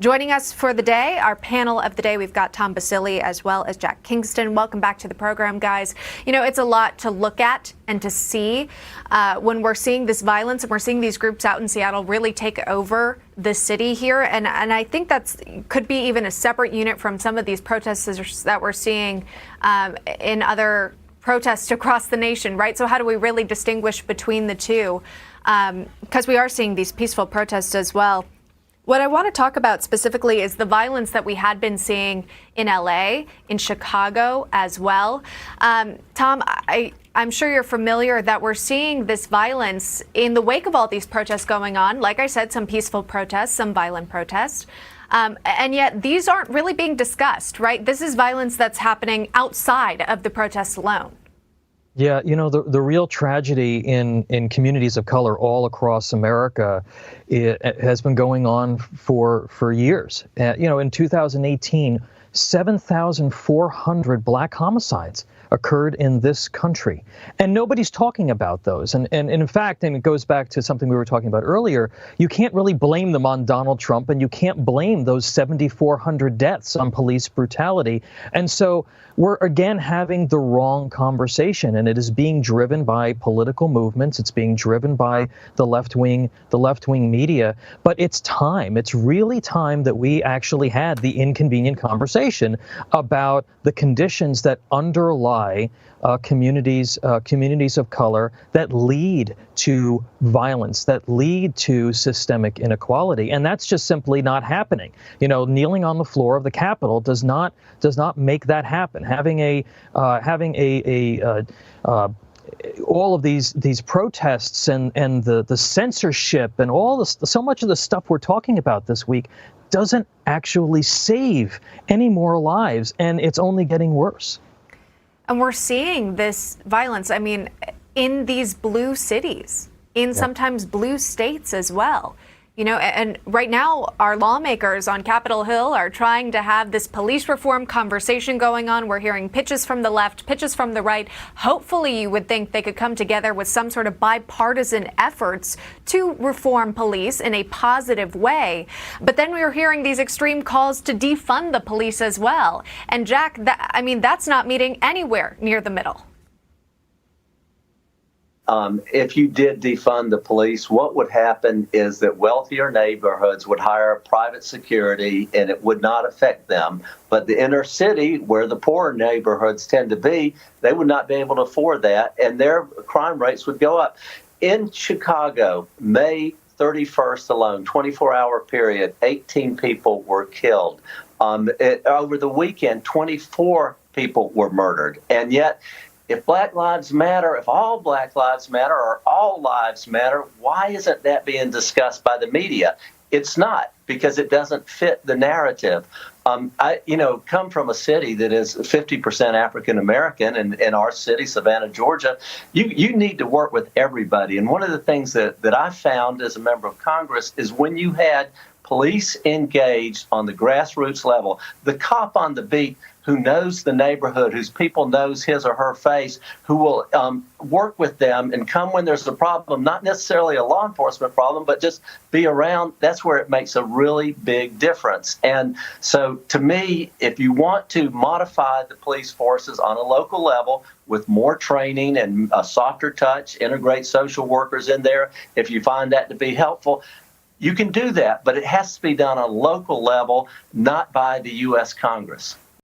Joining us for the day, our panel of the day, we've got Tom Basile as well as Jack Kingston. Welcome back to the program, guys. You know, it's a lot to look at and to see when we're seeing this violence and we're seeing these groups out in Seattle really take over the city here. And I think that's could be even a separate unit from some of these protests that we're seeing in other protests across the nation, right? So how do we really distinguish between the two? Because we are seeing these peaceful protests as well. What I want to talk about specifically is the violence that we had been seeing in LA, in Chicago as well. Tom, I'm sure you're familiar that we're seeing this violence in the wake of all these protests going on. Like I said, some peaceful protests, some violent protests. And yet these aren't really being discussed, right? This is violence that's happening outside of the protests alone. Yeah, you know, the real tragedy in communities of color all across America, it has been going on for years. You know, in 2018, 7,400 black homicides occurred in this country. And nobody's talking about those. And in fact, and it goes back to something we were talking about earlier, you can't really blame them on Donald Trump, and you can't blame those 7,400 deaths on police brutality. And so we're again having the wrong conversation, and it is being driven by political movements. It's being driven by the left wing media. But it's time. It's really time that we actually had the inconvenient conversation about the conditions that underlie communities of color that lead to violence, that lead to systemic inequality, and that's just simply not happening. You know, kneeling on the floor of the Capitol does not make that happen. Having all of these protests and the censorship and all this, so much of the stuff we're talking about this week doesn't actually save any more lives, and it's only getting worse. And we're seeing this violence, I mean, in these blue cities, in sometimes blue states as well. You know, and right now our lawmakers on Capitol Hill are trying to have this police reform conversation going on. We're hearing pitches from the left, pitches from the right. Hopefully you would think they could come together with some sort of bipartisan efforts to reform police in a positive way. But then we are hearing these extreme calls to defund the police as well. And Jack, that's not meeting anywhere near the middle. If you did defund the police, what would happen is that wealthier neighborhoods would hire private security and it would not affect them. But the inner city, where the poorer neighborhoods tend to be, they would not be able to afford that, and their crime rates would go up. In Chicago, May 31st alone, 24-hour period, 18 people were killed. Over the weekend, 24 people were murdered. And yet, if Black Lives Matter, if all Black Lives Matter, or all lives matter, why isn't that being discussed by the media? It's not, because it doesn't fit the narrative. I come from a city that is 50% African American, and in our city, Savannah, Georgia, you need to work with everybody. And one of the things that I found as a member of Congress is when you had police engaged on the grassroots level, the cop on the beat who knows the neighborhood, whose people knows his or her face, who will work with them and come when there's a problem, not necessarily a law enforcement problem, but just be around. That's where it makes a really big difference. And so to me, if you want to modify the police forces on a local level with more training and a softer touch, integrate social workers in there, if you find that to be helpful, you can do that, but it has to be done on a local level, not by the U.S. Congress.